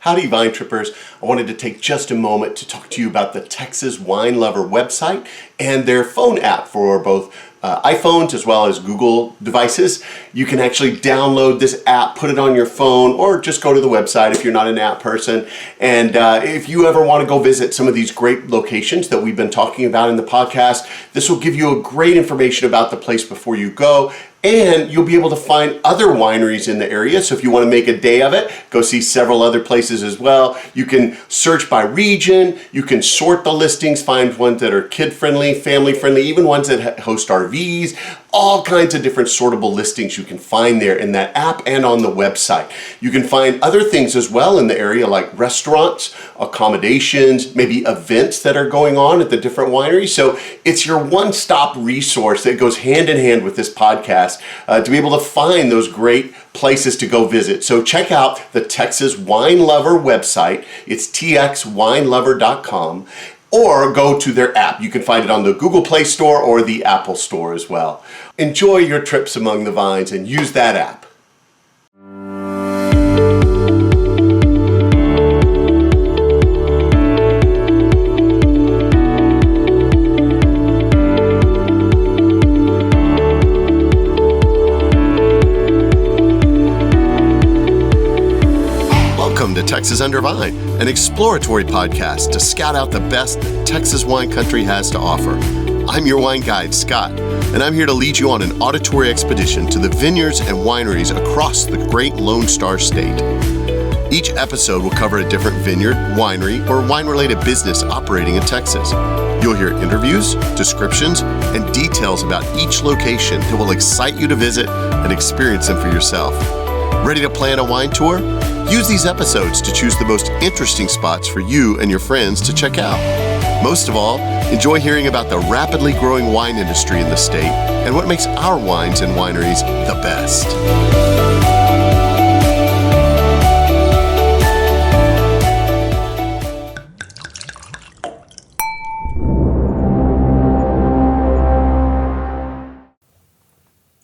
Howdy, Vine Trippers. I wanted to take just a moment to talk to you about the Texas Wine Lover website and their phone app for both iPhones as well as Google devices. You can actually download this app, put it on your phone, or just go to the website if you're not an app person. And if you ever want to go visit some of these great locations that we've been talking about in the podcast, this will give you a great information about the place before you go. And you'll be able to find other wineries in the area. So if you want to make a day of it, go see several other places as well. You can search by region. You can sort the listings, find ones that are kid-friendly, family-friendly, even ones that host RVs. All kinds of different sortable listings you can find there in that app and on the website. You can find other things as well in the area like restaurants, accommodations, maybe events that are going on at the different wineries. So it's your one-stop resource that goes hand in hand with this podcast to be able to find those great places to go visit. So check out the Texas Wine Lover website. It's txwinelover.com. Or go to their app. You can find it on the Google Play Store or the Apple Store as well. Enjoy your trips among the vines and use that app. Welcome to Texas Under Vine, an exploratory podcast to scout out the best Texas wine country has to offer. I'm your wine guide, Scott, and I'm here to lead you on an auditory expedition to the vineyards and wineries across the great Lone Star State. Each episode will cover a different vineyard, winery, or wine-related business operating in Texas. You'll hear interviews, descriptions, and details about each location that will excite you to visit and experience them for yourself. Ready to plan a wine tour? Use these episodes to choose the most interesting spots for you and your friends to check out. Most of all, enjoy hearing about the rapidly growing wine industry in the state and what makes our wines and wineries the best.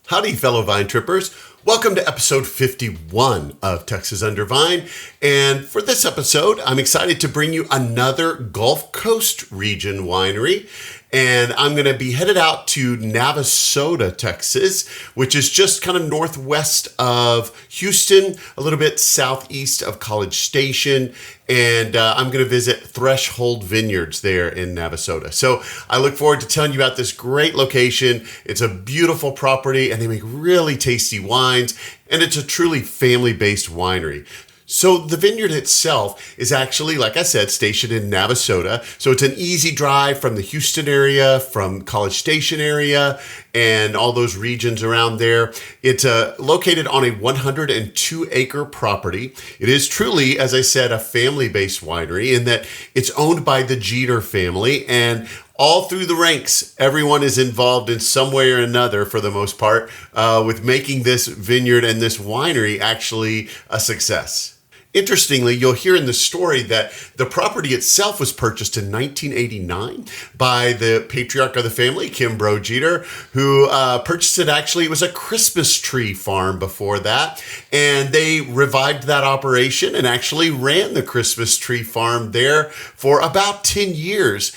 Howdy, fellow Vine Trippers. Welcome to episode 51 of Texas Under Vine. And for this episode, I'm excited to bring you another Gulf Coast region winery. And I'm going to be headed out to Navasota, Texas, which is just kind of northwest of Houston, a little bit southeast of College Station. And I'm going to visit Threshold Vineyards there in Navasota. So I look forward to telling you about this great location. It's a beautiful property and they make really tasty wines. And it's a truly family-based winery. So the vineyard itself is actually, like I said, stationed in Navasota. So it's an easy drive from the Houston area, from College Station area, and all those regions around there. It's located on a 102-acre property. It is truly, as I said, a family-based winery in that it's owned by the Jeter family, and all through the ranks, everyone is involved in some way or another, for the most part, with making this vineyard and this winery actually a success. Interestingly, you'll hear in the story that the property itself was purchased in 1989 by the patriarch of the family, Kimbrough Jeter, who purchased it. Actually, it was a Christmas tree farm before that, and they revived that operation and actually ran the Christmas tree farm there for about 10 years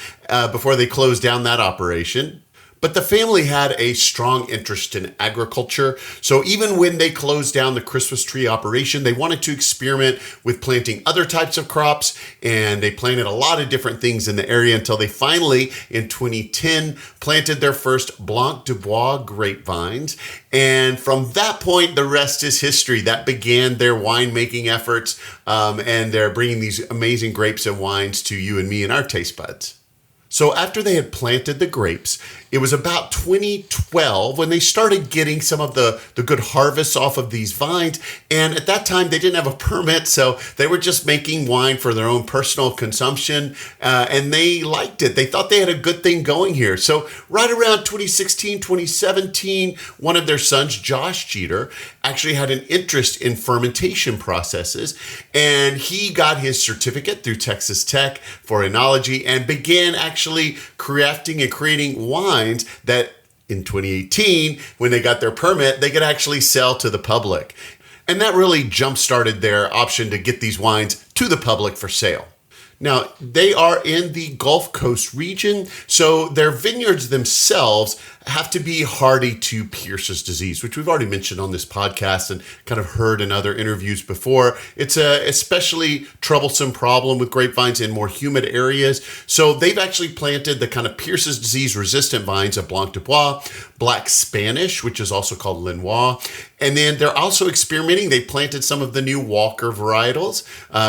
before they closed down that operation. But the family had a strong interest in agriculture. So even when they closed down the Christmas tree operation, they wanted to experiment with planting other types of crops. And they planted a lot of different things in the area until they finally, in 2010, planted their first Blanc du Bois grapevines. And from that point, the rest is history. That began their winemaking efforts. And they're bringing these amazing grapes and wines to you and me and our taste buds. So after they had planted the grapes, it was about 2012 when they started getting some of the good harvests off of these vines. And at that time, they didn't have a permit, so they were just making wine for their own personal consumption. And they liked it. They thought they had a good thing going here. So right around 2016, 2017, one of their sons, Josh Jeter, actually had an interest in fermentation processes. And he got his certificate through Texas Tech for enology and began actually crafting and creating wines that in 2018, when they got their permit, they could actually sell to the public. And that really jump-started their option to get these wines to the public for sale. Now, they are in the Gulf Coast region, so their vineyards themselves have to be hardy to Pierce's disease, which we've already mentioned on this podcast and kind of heard in other interviews before. It's a especially troublesome problem with grapevines in more humid areas. So they've actually planted the kind of Pierce's disease resistant vines of Blanc du Bois, Black Spanish, which is also called Lenoir. And then they're also experimenting. They planted some of the new Walker varietals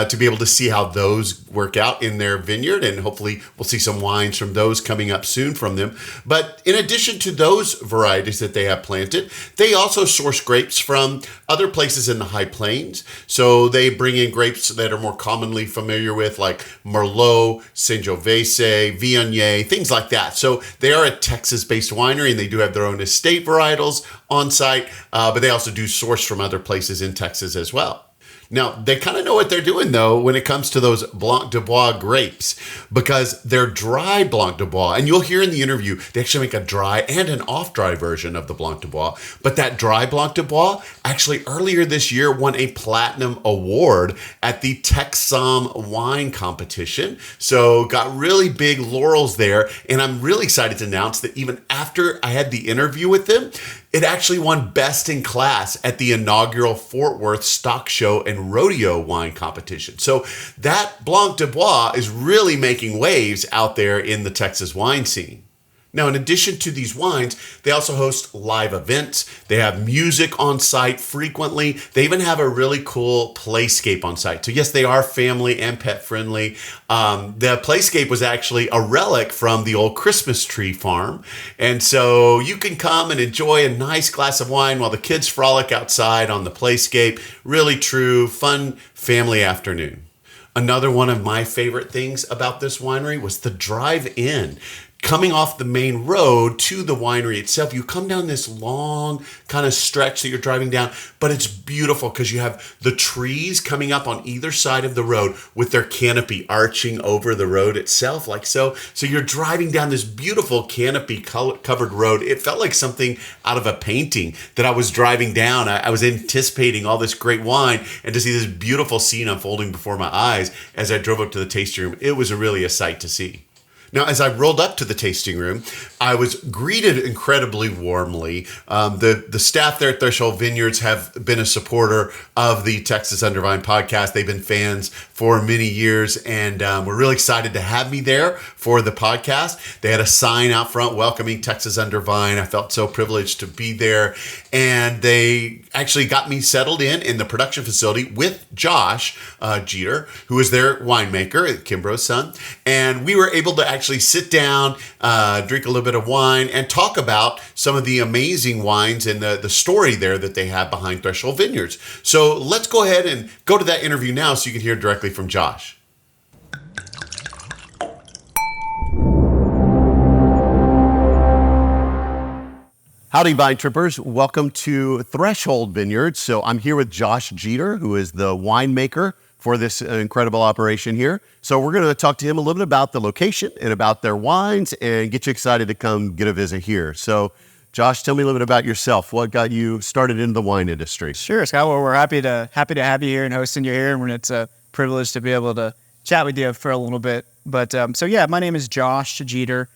to be able to see how those work out in their vineyard. And hopefully we'll see some wines from those coming up soon from them. But in addition to those varieties that they have planted, they also source grapes from other places in the High Plains. So they bring in grapes that are more commonly familiar with, like Merlot, Sangiovese, Viognier, things like that. So they are a Texas-based winery, and they do have their own estate varietals on site, but they also do source from other places in Texas as well. Now, they kind of know what they're doing, though, when it comes to those Blanc du Bois grapes, because they're dry Blanc du Bois. And you'll hear in the interview, they actually make a dry and an off-dry version of the Blanc du Bois. But that dry Blanc du Bois actually earlier this year won a platinum award at the Texam wine competition. So got really big laurels there. And I'm really excited to announce that even after I had the interview with them, it actually won Best in Class at the inaugural Fort Worth Stock Show and Rodeo wine competition. So that Blanc du Bois is really making waves out there in the Texas wine scene. Now, in addition to these wines, they also host live events. They have music on site frequently. They even have a really cool playscape on site. So yes, they are family and pet friendly. The playscape was actually a relic from the old Christmas tree farm. And so you can come and enjoy a nice glass of wine while the kids frolic outside on the playscape. Really true, fun family afternoon. Another one of my favorite things about this winery was the drive-in. Coming off the main road to the winery itself, you come down this long kind of stretch that you're driving down, but it's beautiful because you have the trees coming up on either side of the road with their canopy arching over the road itself, like so. So you're driving down this beautiful canopy covered road. It felt like something out of a painting that I was driving down. I was anticipating all this great wine, and to see this beautiful scene unfolding before my eyes as I drove up to the tasting room, it was really a sight to see. Now, as I rolled up to the tasting room, I was greeted incredibly warmly. The staff there at Threshold Vineyards have been a supporter of the Texas Under Vine podcast. They've been fans for many years, and we're really excited to have me there for the podcast. They had a sign out front welcoming Texas Under Vine. I felt so privileged to be there, and they actually got me settled in the production facility with Josh Jeter, who is their winemaker, Kimbrough's son, and we were able to actually sit down, drink a little bit of wine, and talk about some of the amazing wines and the story there that they have behind Threshold Vineyards. So let's go ahead and go to that interview now so you can hear directly from Josh. Howdy, Vine Trippers. Welcome to Threshold Vineyards. So I'm here with Josh Jeter, who is the winemaker for this incredible operation here. So we're going to talk to him a little bit about the location and about their wines and get you excited to come get a visit here. So Josh, tell me a little bit about yourself. What got you started in the wine industry? Sure, Scott. Well, we're happy to have you here and hosting you here. And it's a privilege to be able to chat with you for a little bit. But so yeah, my name is Josh Jeter.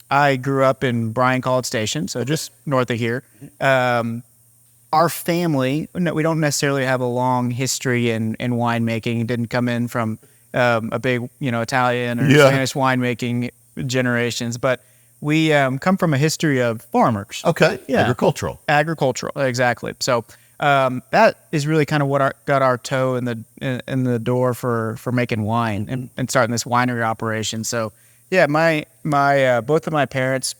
I grew up in Bryan College Station, so just north of here. Our family, we don't necessarily have a long history in winemaking. It didn't come in from a big, Italian or Spanish winemaking generations, but we come from a history of farmers. Okay, yeah. Agricultural, exactly. So that is really kind of what got our toe in the door for making wine and starting this winery operation. So yeah, my both of my parents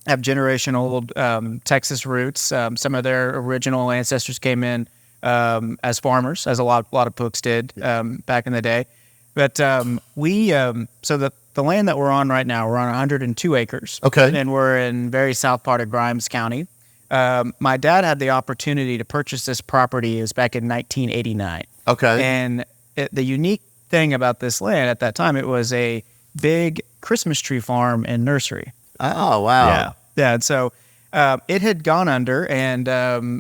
have generational Texas roots. Some of their original ancestors came in as farmers, as a lot of folks did back in the day. But so the land that we're on right now, we're on 102 acres. Okay. And we're in very south part of Grimes County. My dad had the opportunity to purchase this property. It was back in 1989. Okay. And the unique thing about this land at that time, it was a big Christmas tree farm and nursery. Oh, wow. Yeah. And so It had gone under, and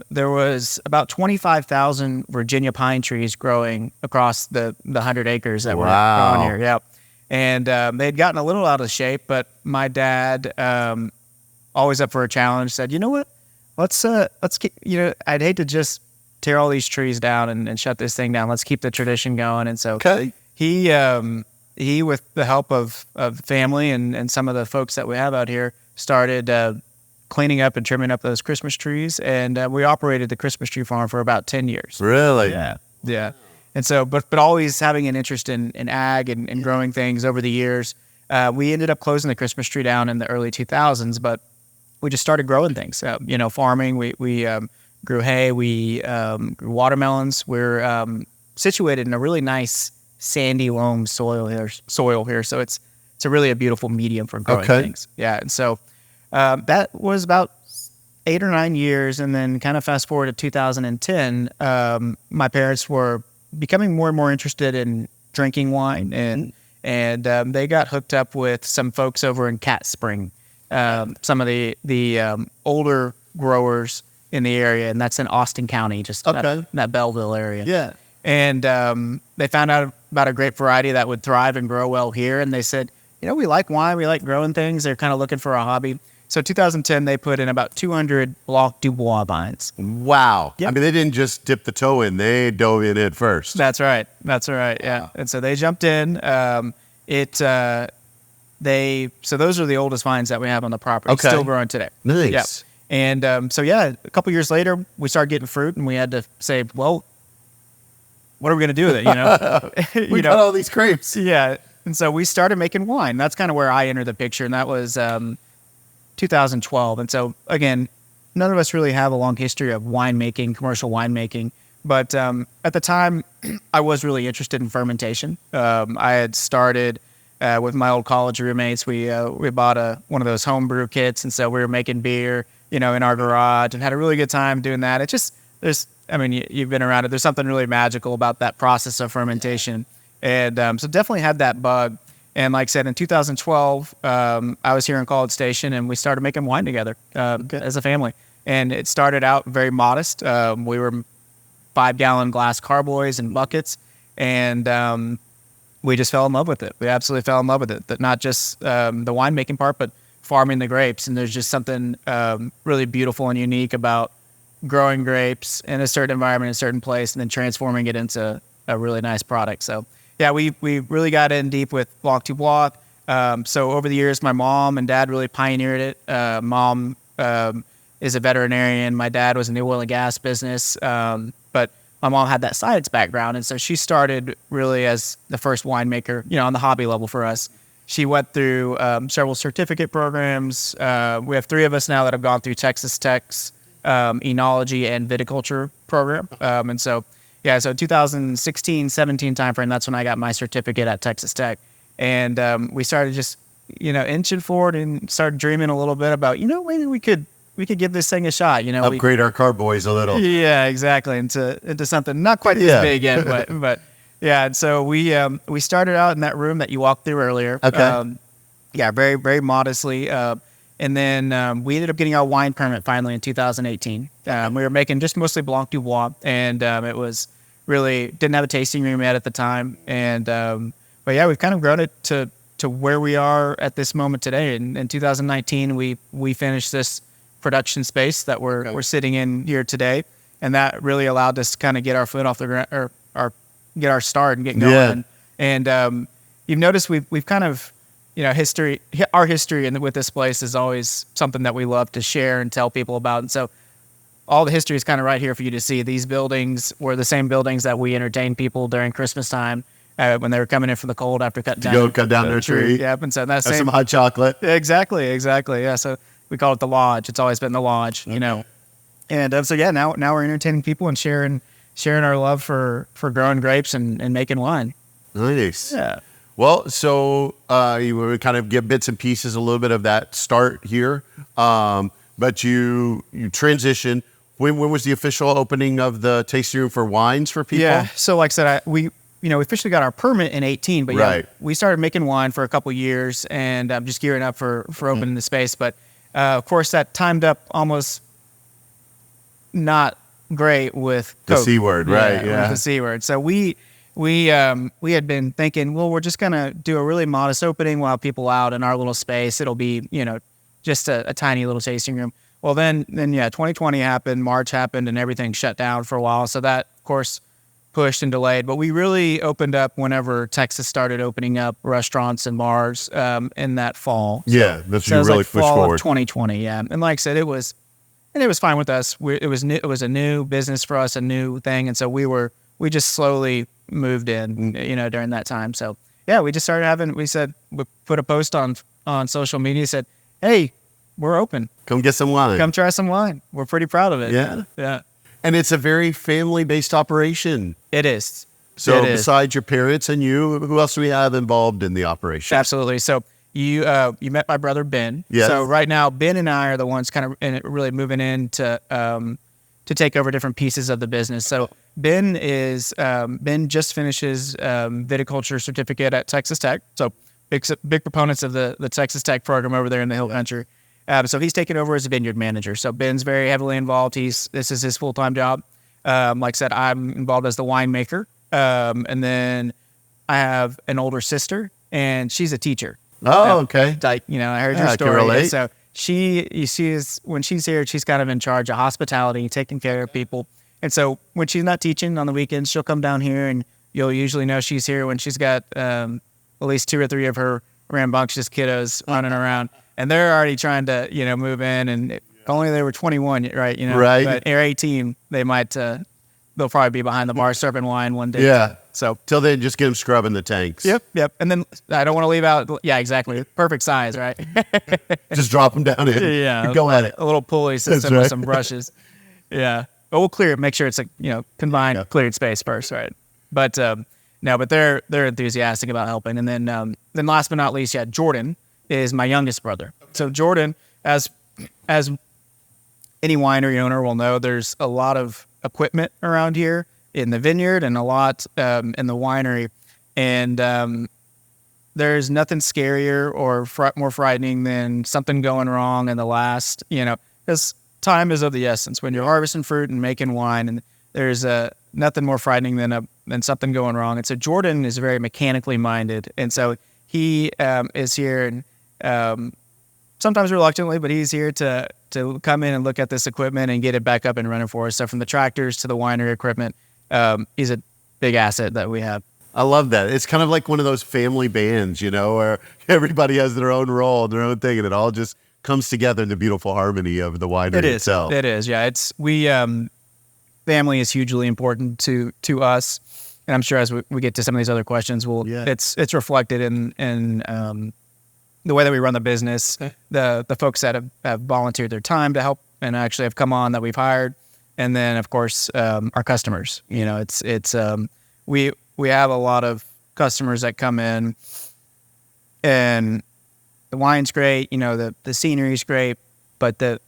there was about 25,000 Virginia pine trees growing across the 100 acres that were growing here. Yep. And they had gotten a little out of shape, but my dad, always up for a challenge, said, "You know what? Let's keep. I'd hate to just tear all these trees down and shut this thing down. Let's keep the tradition going." And so he, with the help of family and some of the folks that we have out here, started cleaning up and trimming up those Christmas trees, and we operated the Christmas tree farm for about 10 years. Really? Yeah. And so, but always having an interest in ag and growing things over the years, we ended up closing the Christmas tree down in the early 2000s, but we just started growing things. Farming. We grew hay. We grew watermelons. We're situated in a really nice sandy loam soil here. So it's really a beautiful medium for growing things. Yeah. And so that was about 8 or 9 years, and then kind of fast forward to 2010, my parents were becoming more and more interested in drinking wine, and they got hooked up with some folks over in Cat Spring, some of the older growers in the area, and that's in Austin County, just that Belleville area. Yeah. And they found out about a grape variety that would thrive and grow well here, and they said, we like wine, we like growing things. They're kind of looking for a hobby. So 2010, they put in about 200 Blanc du Bois vines. Wow. Yep. I mean, they didn't just dip the toe in. They dove in it first. That's right. Yeah. Wow. And so they jumped in. So those are the oldest vines that we have on the property. Okay. Still growing today. Nice. Yep. And a couple years later, we started getting fruit, and we had to say, well, what are we going to do with it? We got all these grapes. Yeah. And so we started making wine. That's kind of where I entered the picture, and that was 2012. And so, again, none of us really have a long history of winemaking, commercial winemaking. But at the time, I was really interested in fermentation. I had started with my old college roommates. We bought one of those homebrew kits, and so we were making beer, in our garage, and had a really good time doing that. You've been around it. There's something really magical about that process of fermentation. And so definitely had that bug. And like I said, in 2012, I was here in College Station, and we started making wine together as a family. And it started out very modest. We were 5-gallon glass carboys and buckets, and we just fell in love with it. We absolutely fell in love with it. That not just the winemaking part, but farming the grapes. And there's just something really beautiful and unique about growing grapes in a certain environment, in a certain place, and then transforming it into a really nice product. So yeah, we really got in deep with Blanc du Bois. So over the years, my mom and dad really pioneered it. Mom is a veterinarian. My dad was in the oil and gas business. But my mom had that science background. And so she started really as the first winemaker, on the hobby level for us. She went through several certificate programs. We have 3 of us now that have gone through Texas Tech's enology and viticulture program. So 2016, 17 timeframe, that's when I got my certificate at Texas Tech. And we started just, inching forward and started dreaming a little bit about, maybe we could give this thing a shot. Upgrade our carboys a little. Yeah, exactly. Into something not quite this big yet, but yeah. And so we started out in that room that you walked through earlier. Okay. Very, very modestly. And then we ended up getting our wine permit finally in 2018. We were making just mostly Blanc du Bois, and it was really didn't have a tasting room yet at the time. And but yeah, we've kind of grown it to where we are at this moment today. In 2019, we finished this production space that we're sitting in here today, and that really allowed us to kind of get our foot off the ground or get our start and get going. Yeah. And you've noticed we've kind of our history with this place is always something that we love to share and tell people about. And so all the history is kind of right here for you to see. These buildings were the same buildings that we entertained people during Christmas time when they were coming in from the cold after cut down their tree. Yep. And so that's some hot chocolate. Exactly. Yeah. So we call it the lodge. It's always been the lodge, And so now we're entertaining people and sharing our love for growing grapes and making wine. Nice. Yeah. Well, so you would kind of get bits and pieces, a little bit of that start here, but you transitioned. When was the official opening of the tasting room for wines for people? Yeah, so like I said, we officially got our permit in 2018, but we started making wine for a couple years and just gearing up for opening the space. But Of course, that timed up almost not great with The COVID. C word, right? With Yeah. the C word. So we had been thinking, well, we're just gonna do a really modest opening. We'll have people out in our little space. It'll be, just a tiny little tasting room. Well, then 2020 happened, March happened, and everything shut down for a while. So that, of course, pushed and delayed. But we really opened up whenever Texas started opening up restaurants and bars in that fall. Yeah, that's So it you was really like pushed fall forward. of 2020. Yeah, and like I said, it was fine with us. It was new, it was a new business for us, a new thing, and so we just slowly moved in, during that time. So yeah, we just started we put a post on social media, said, hey, we're open. Come get some wine. Come try some wine. We're pretty proud of it. Yeah. Yeah. And it's a very family-based operation. It is. So It is. besides your parents and you, who else do we have involved in the operation? Absolutely. So you met my brother Ben. Yes. So right now Ben and I are the ones kind of really moving in to take over different pieces of the business. So Ben just finishes viticulture certificate at Texas Tech. So big proponents of the Texas Tech program over there in the Hill Country. So he's taken over as a vineyard manager. So Ben's very heavily involved. This is his full-time job. Like I said, I'm involved as the winemaker. And then I have an older sister, and she's a teacher. Oh, okay. Like, I heard Yeah, your I can story. relate. So when she's here, she's kind of in charge of hospitality, taking care of people. And so when she's not teaching on the weekends, she'll come down here, and you'll usually know she's here when she's got at least 2 or 3 of her rambunctious kiddos running around. And they're already trying to, move in. And if only they were 21, right? Right. But they're 18, they might, they'll probably be behind the bar serving wine one day. Yeah. So Till then, just get them scrubbing the tanks. Yep. And then I don't want to leave out. Yeah, exactly. Perfect size, right? Just drop them down in. Yeah. Go at it. A little pulley system right. with some brushes. Yeah. But we'll clear it. Make sure it's a combined cleared space first, right? But but they're enthusiastic about helping. And then last but not least, Jordan is my youngest brother. So Jordan, as any winery owner will know, there's a lot of equipment around here in the vineyard and a lot in the winery. And there's nothing scarier or more frightening than something going wrong in the last, because time is of the essence when you're harvesting fruit and making wine, and there's nothing more frightening than something going wrong. And so Jordan is very mechanically minded. And so he is here and sometimes reluctantly, but he's here to come in and look at this equipment and get it back up and running for us. So from the tractors to the winery equipment, he's a big asset that we have. I love that. It's kind of like one of those family bands, where everybody has their own role, their own thing, and it all just comes together in the beautiful harmony of the winery itself. It is. Yeah. Family is hugely important to us. And I'm sure as we get to some of these other questions, it's reflected in the way that we run the business, the folks that have volunteered their time to help and actually have come on that we've hired. And then of course, our customers, we have a lot of customers that come in and the wine's great, the scenery's great, but a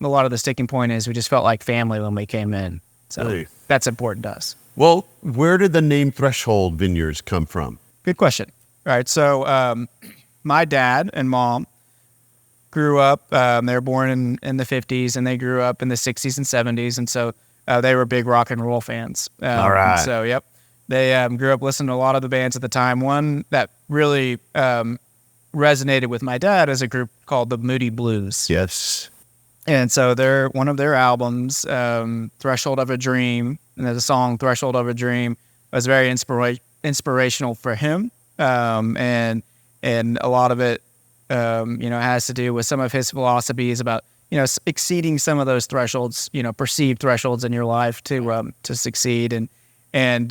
lot of the sticking point is we just felt like family when we came in. So That's important to us. Well, where did the name Threshold Vineyards come from? Good question. All right. So, my dad and mom grew up, they were born in the 50s and they grew up in the 60s and 70s. And so they were big rock and roll fans. All right. So, yep. They grew up listening to a lot of the bands at the time. One that really resonated with my dad is a group called the Moody Blues. Yes. And so one of their albums, Threshold of a Dream, and the song Threshold of a Dream was very inspirational for him. And a lot of it, has to do with some of his philosophies about, exceeding some of those thresholds, perceived thresholds in your life to succeed. And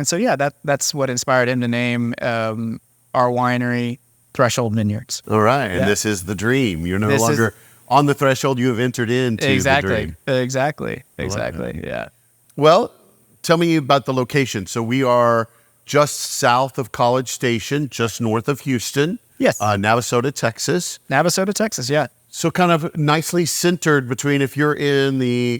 so, that's what inspired him to name our winery Threshold Vineyards. All right. And this is the dream. You're no longer on the threshold. You have entered into the dream. Exactly. Yeah. Well, tell me about the location. So we are just south of College Station, just north of Houston. Yes. Navasota, Texas. Navasota, Texas, yeah. So kind of nicely centered between if you're in the,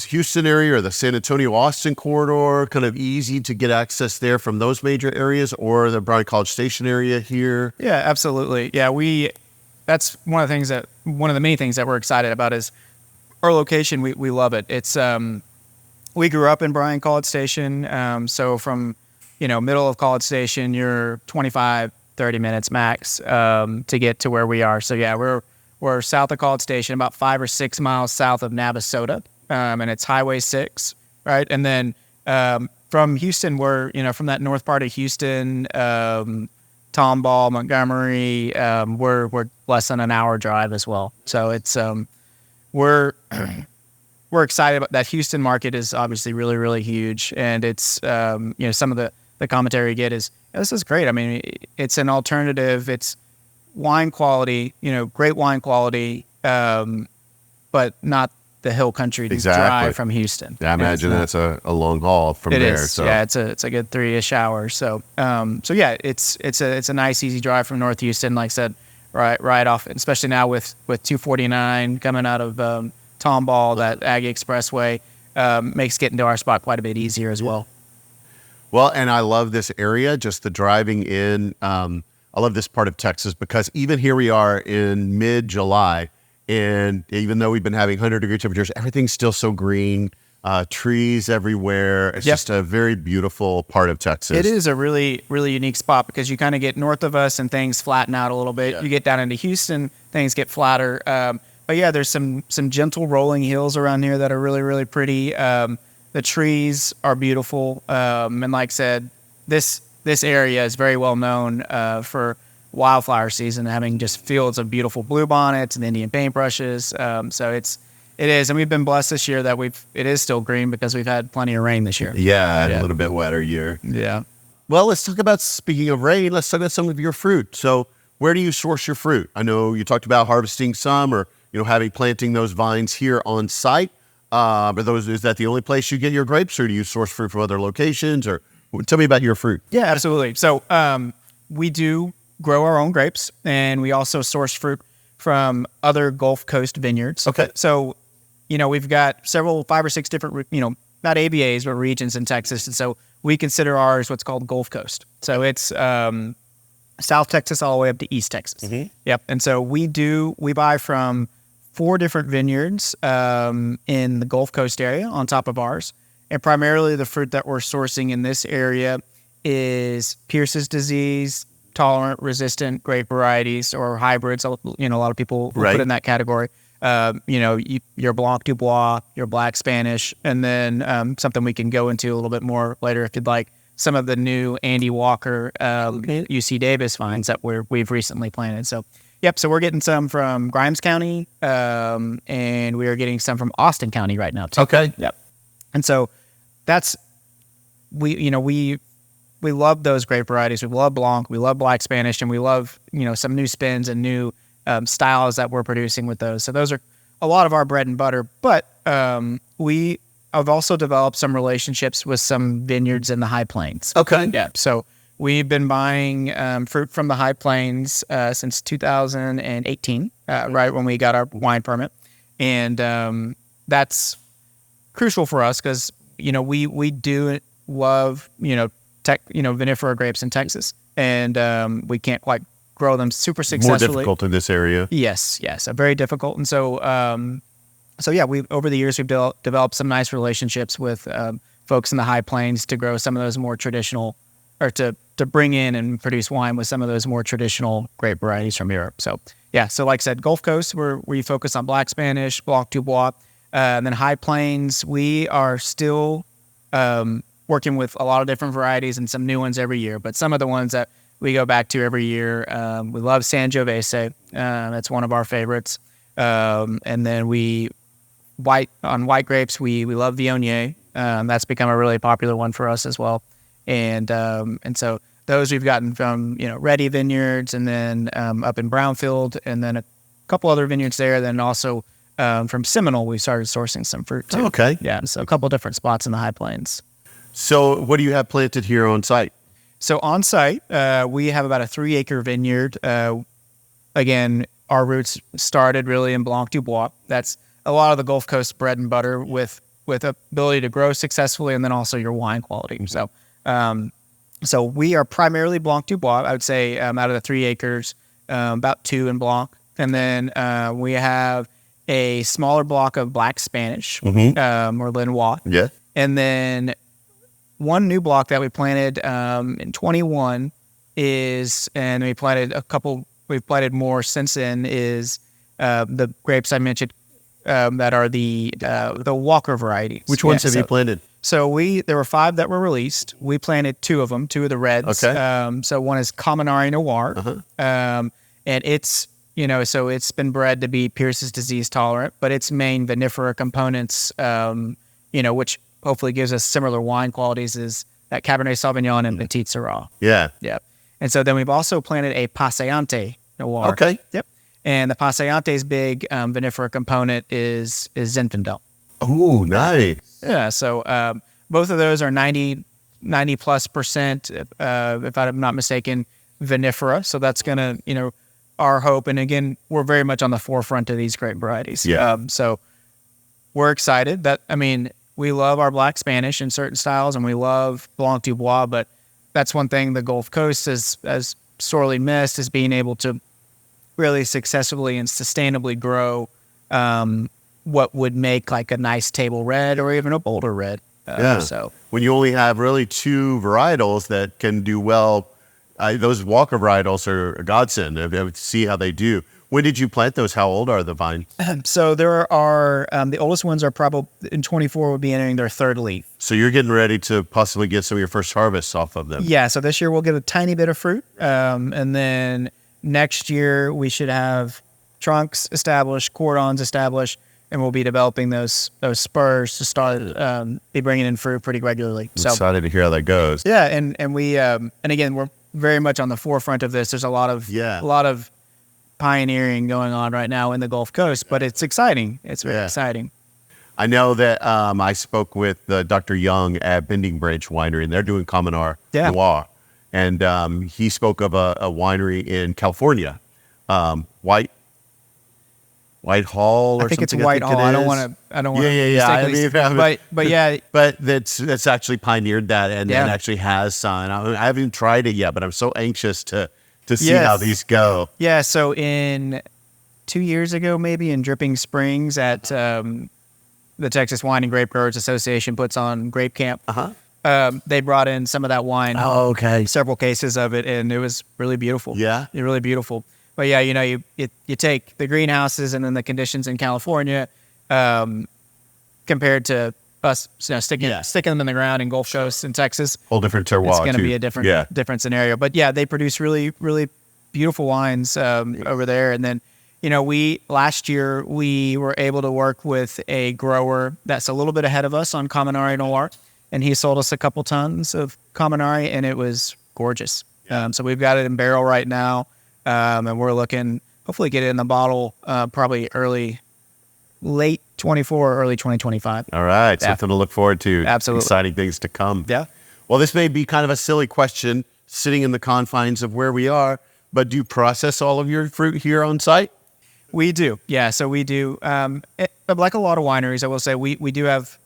Houston area or the San Antonio, Austin corridor, kind of easy to get access there from those major areas or the Bryan College Station area here. Yeah, absolutely. Yeah, we that's one of the main things that we're excited about is our location. We love it. It's we grew up in Bryan College Station. So from, middle of College Station, you're 25, 30 minutes max to get to where we are. So yeah, we're south of College Station, about 5 or 6 miles south of Navasota, and it's Highway 6, right? And then from Houston, we're from that north part of Houston, Tomball, Montgomery. We're less than an hour drive as well. So it's we're excited about that. Houston market is obviously really, really huge, and it's some of the commentary you get is, this is great. I mean, it's an alternative. It's wine quality, great wine quality, but not the hill country to drive from Houston. Yeah, I imagine that's a long haul from there. Is. So yeah, it's a good 3-ish hours. So yeah, it's a nice easy drive from North Houston. Like I said, right off, especially now with 249 coming out of Tomball, that Aggie Expressway makes getting to our spot quite a bit easier as well. Well, and I love this area, just the driving in. I love this part of Texas because even here we are in mid-July, and even though we've been having 100-degree temperatures, everything's still so green, trees everywhere. It's just a very beautiful part of Texas. It is a really, really unique spot because you kind of get north of us and things flatten out a little bit. Yeah. You get down into Houston, things get flatter. But yeah, there's some gentle rolling hills around here that are really, really pretty. The trees are beautiful. And like I said, this area is very well known for wildflower season, having just fields of beautiful bluebonnets and Indian paintbrushes. So it is. And we've been blessed this year that it is still green because we've had plenty of rain this year. Yeah, a little bit wetter year. Yeah. Well, let's talk about, speaking of rain, let's talk about some of your fruit. So where do you source your fruit? I know you talked about harvesting some or, planting those vines here on site. Is that the only place you get your grapes, or do you source fruit from other locations? Or tell me about your fruit. Yeah, absolutely. So we do grow our own grapes, and we also source fruit from other Gulf Coast vineyards. Okay. So, we've got 5 or 6 different, not ABAs, but regions in Texas. And so we consider ours what's called Gulf Coast. So it's South Texas all the way up to East Texas. Mm-hmm. Yep. And so we buy from 4 different vineyards in the Gulf Coast area on top of ours. And primarily the fruit that we're sourcing in this area is Pierce's disease, tolerant, resistant grape varieties or hybrids. A lot of people will put in that category. Your Blanc du Bois, your Black Spanish, and then something we can go into a little bit more later if you'd like, some of the new Andy Walker, UC Davis vines that we've recently planted. So we're getting some from Grimes County, and we are getting some from Austin County right now too. Okay. Yep. And so we love those grape varieties. We love Blanc, we love Black Spanish, and we love, some new spins and new styles that we're producing with those. So those are a lot of our bread and butter. But I've also developed some relationships with some vineyards in the High Plains. Okay. Yeah. So we've been buying fruit from the High Plains since 2018, right when we got our wine permit. And that's crucial for us because, we do love, vinifera grapes in Texas. And we can't quite grow them super successfully. More difficult in this area. Yes, very difficult. And so, over the years, we've developed some nice relationships with folks in the High Plains to grow some of those more traditional, or to bring in and produce wine with some of those more traditional grape varieties from Europe. So, so like I said, Gulf Coast, we focus on Black Spanish, Blanc du Bois, and then High Plains, we are still working with a lot of different varieties and some new ones every year. But some of the ones that we go back to every year, we love Sangiovese. That's one of our favorites. And then white grapes, we love Viognier. That's become a really popular one for us as well. And so those we've gotten from, Ready Vineyards, and then up in Brownfield, and then a couple other vineyards there. Then also from Seminole, we started sourcing some fruit too. Okay. Yeah, so a couple different spots in the High Plains. So what do you have planted here on site? So on site, we have about a 3-acre vineyard. Again, our roots started really in Blanc du Bois. That's a lot of the Gulf Coast bread and butter with ability to grow successfully, and then also your wine quality. Mm-hmm. So we are primarily Blanc du Bois. I would say out of the 3 acres, about 2 in Blanc, And then we have a smaller block of Black Spanish, or Lenoir. Yeah. And then one new block that we planted in 21 and we planted we've planted more since then, is the grapes I mentioned that are the Walker varieties. Which ones have you planted? So there were 5 that were released. We planted 2 of them, 2 of the reds. Okay. So one is Caminari Noir, and it's so it's been bred to be Pierce's disease tolerant, but its main vinifera components, which hopefully gives us similar wine qualities, is that Cabernet Sauvignon and Petit Syrah. Yeah. Yep. And so then we've also planted a Passeante Noir. Okay. Yep. And the Passeante's big vinifera component is Zinfandel. Oh, nice. Yeah. So both of those are 90+%, if I'm not mistaken, vinifera. So that's going to, our hope. And again, we're very much on the forefront of these grape varieties. Yeah. So we're excited we love our Black Spanish in certain styles, and we love Blanc du Bois, but that's one thing the Gulf Coast has sorely missed, is being able to really successfully and sustainably grow what would make like a nice table red or even a bolder red. So when you only have really 2 varietals that can do well, those Walker varietals are a godsend. I would see how they do. When did you plant those? How old are the vines? So there are the oldest ones are probably in 24 would be entering their 3rd leaf. So you're getting ready to possibly get some of your first harvests off of them. Yeah. So this year we'll get a tiny bit of fruit, and then next year we should have trunks established, cordons established, and we'll be developing those spurs to start be bringing in fruit pretty regularly. I'm excited to hear how that goes. Yeah, and we and again we're very much on the forefront of this. There's a lot of pioneering going on right now in the Gulf Coast, but it's exciting. It's very exciting. I know that I spoke with Dr. Young at Bending Branch Winery, and they're doing Caminari Noir. And he spoke of a winery in California, White Hall or something. I think it's White Hall. I don't want to. Yeah. But that's actually pioneered that and actually has some. I haven't even tried it yet, but I'm so anxious to see how these go. Yeah. So in 2 years ago, maybe in Dripping Springs at the Texas Wine and Grape Growers Association puts on Grape Camp. They brought in some of that wine. Oh, okay. Several cases of it, and it was really beautiful. Yeah. Really beautiful. But yeah, you take the greenhouses and then the conditions in California compared to us sticking them in the ground in Gulf Coast in Texas. Whole different terroir. It's going to be a different scenario. But yeah, they produce really, really beautiful wines over there. And then, last year we were able to work with a grower that's a little bit ahead of us on Caminari Noir, and he sold us a couple tons of Caminari, and it was gorgeous. So we've got it in barrel right now. And we're looking, hopefully get it in the bottle probably late 24 or early 2025. All right. Something to look forward to. Absolutely. Exciting things to come. Yeah. Well, this may be kind of a silly question sitting in the confines of where we are, but do you process all of your fruit here on site? We do. Yeah. So we do. Like a lot of wineries, I will say we do have,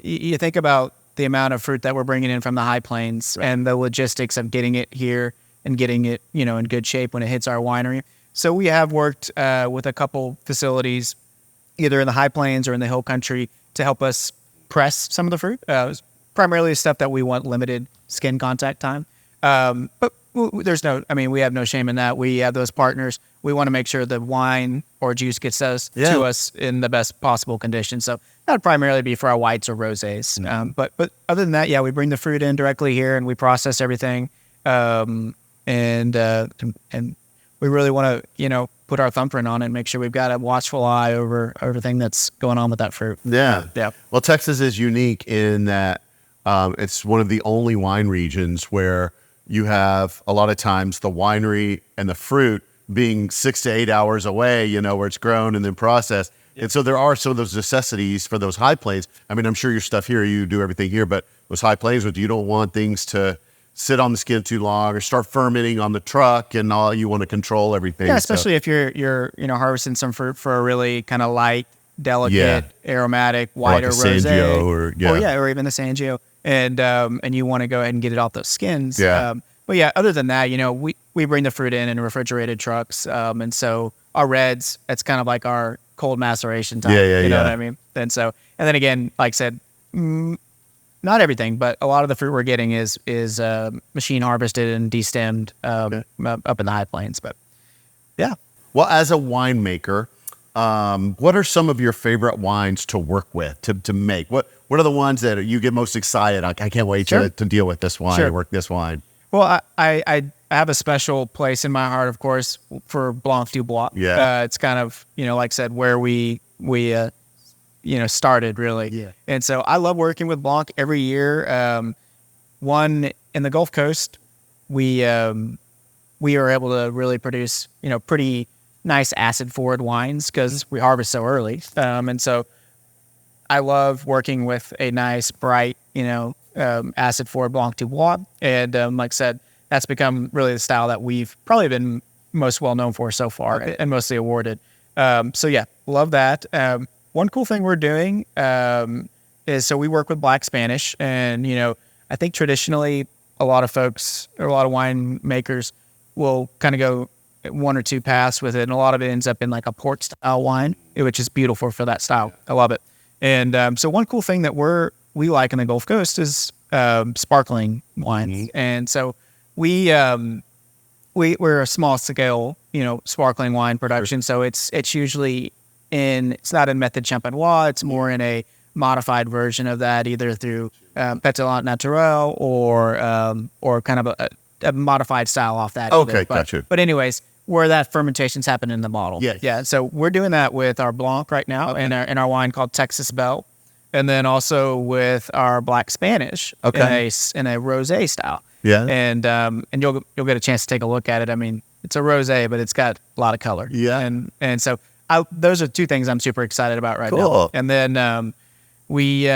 you think about the amount of fruit that we're bringing in from the high plains and the logistics of getting it here and getting it, in good shape when it hits our winery. So we have worked with a couple facilities, either in the high plains or in the hill country, to help us press some of the fruit. Primarily stuff that we want limited skin contact time. But we have no shame in that. We have those partners. We want to make sure the wine or juice gets to us in the best possible conditions. So that would primarily be for our whites or rosés. But other than that, we bring the fruit in directly here and we process everything. And we really want to, put our thumbprint on it and make sure we've got a watchful eye over everything that's going on with that fruit. Yeah. Well, Texas is unique in that it's one of the only wine regions where you have a lot of times the winery and the fruit being 6 to 8 hours away, where it's grown and then processed. And so there are some of those necessities for those high plains. I mean, I'm sure your stuff here, you do everything here, but those high plains, you don't want things to sit on the skin too long or start fermenting on the truck and all. You want to control everything. Yeah, especially if you're harvesting some fruit for a really kind of light, delicate, aromatic, white or rosé, or even the Sangio, and you want to go ahead and get it off those skins. but yeah, other than that, we bring the fruit in refrigerated trucks. And so our reds, it's kind of like our cold maceration time. You know what I mean? And then again, like I said, not everything, but a lot of the fruit we're getting is machine harvested and destemmed up in the high plains. But yeah. Well, as a winemaker, what are some of your favorite wines to work with, to make? What are the ones that you get most excited? I can't wait to deal with this wine, work this wine. Well, I have a special place in my heart, of course, for Blanc du Bois. Yeah. It's kind of, like I said, where we started really. Yeah. And so I love working with Blanc every year. One in the Gulf Coast, we are able to really produce, pretty nice acid forward wines because we harvest so early. And so I love working with a nice, bright, acid forward Blanc du Bois. And like I said, that's become really the style that we've probably been most well known for so far and mostly awarded. So yeah, love that. One cool thing we're doing is so we work with Black Spanish, and I think traditionally a lot of folks or a lot of winemakers will kind of go one or two paths with it, and a lot of it ends up in like a port style wine, which is beautiful for that style. I love it. And so one cool thing that we like in the Gulf Coast is sparkling wines, and so we're a small scale, sparkling wine production. So it's usually it's not in method champenois. It's more in a modified version of that, either through pétillant naturel or kind of a modified style off that. Okay, gotcha. But anyways, where that fermentation's happening in the bottle. Yes. Yeah. So we're doing that with our Blanc right now in our wine called Texas Belle, and then also with our Black Spanish in a rosé style. Yeah. And you'll get a chance to take a look at it. I mean, it's a rosé, but it's got a lot of color. Yeah. And so those are two things I'm super excited about right now. Cool. And then we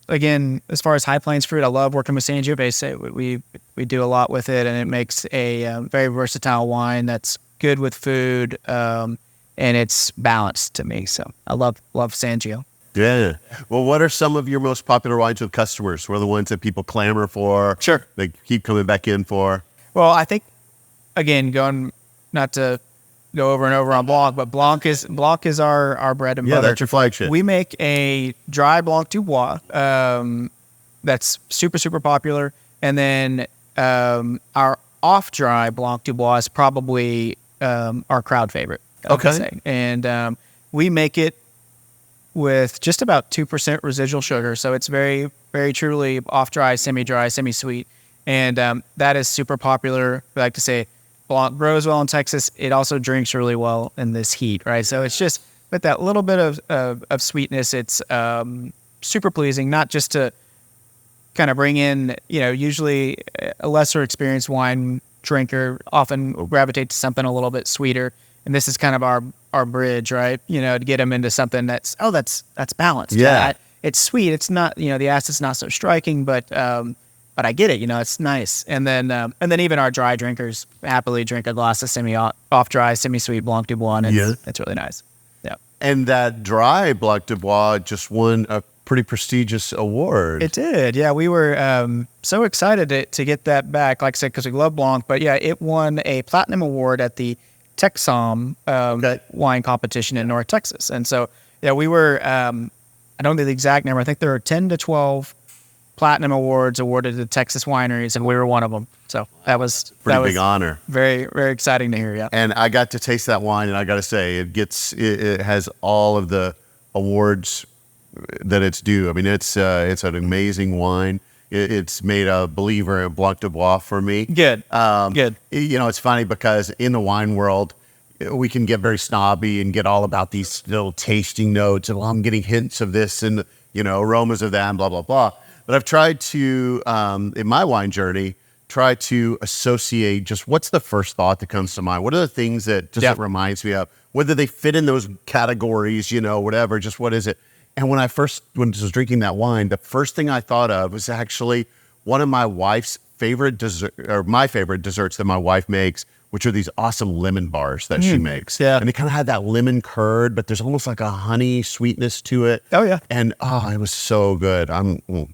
again, as far as High Plains fruit, I love working with Sangiovese. We do a lot with it, and it makes a very versatile wine that's good with food, and it's balanced to me. So I love Sangio. Yeah. Well, what are some of your most popular wines with customers? What are the ones that people clamor for? Sure. They keep coming back in for? Well, I think, again, not to go over and over on Blanc, but Blanc is our bread and butter. Yeah, that's your flagship. We make a dry Blanc du Bois that's super, super popular. And then our off-dry Blanc du Bois is probably our crowd favorite. I would say. And we make it with just about 2% residual sugar. So it's very, very truly off-dry, semi-dry, semi-sweet. And that is super popular. We like to say Blanc grows well in Texas. It also drinks really well in this heat, right? So it's just with that little bit of sweetness, it's super pleasing, not just to kind of bring in, usually a lesser experienced wine drinker often gravitate to something a little bit sweeter. And this is kind of our bridge, right? To get them into something that's balanced. Yeah. It's sweet. It's not, the acid's not so striking, but I get it. It's nice. And then even our dry drinkers happily drink a glass of off dry, semi-sweet Blanc du Bois. And it's really nice. Yeah. And that dry Blanc du Bois just won a pretty prestigious award. It did. Yeah. We were so excited to get that back, like I said, because we love Blanc. But yeah, it won a platinum award at the Texom wine competition in North Texas. And so, yeah, we were, I don't know the exact number. I think there are 10 to 12 platinum awards awarded to Texas wineries, and we were one of them. So that was big honor. Very, very exciting to hear. Yeah. And I got to taste that wine, and I got to say, it has all of the awards that it's due. I mean, it's an amazing wine. It's made a believer in Blanc du Bois for me. Good. Good. It's funny because in the wine world, we can get very snobby and get all about these little tasting notes. And I'm getting hints of this and, aromas of that and blah, blah, blah. But I've tried to, in my wine journey, try to associate just what's the first thought that comes to mind? What are the things that just it reminds me of? Whether they fit in those categories, whatever, just what is it? And when I was drinking that wine, the first thing I thought of was actually one of my wife's favorite my favorite desserts that my wife makes, which are these awesome lemon bars that she makes. Yeah. And they kind of had that lemon curd, but there's almost like a honey sweetness to it. Oh, yeah. And it was so good. You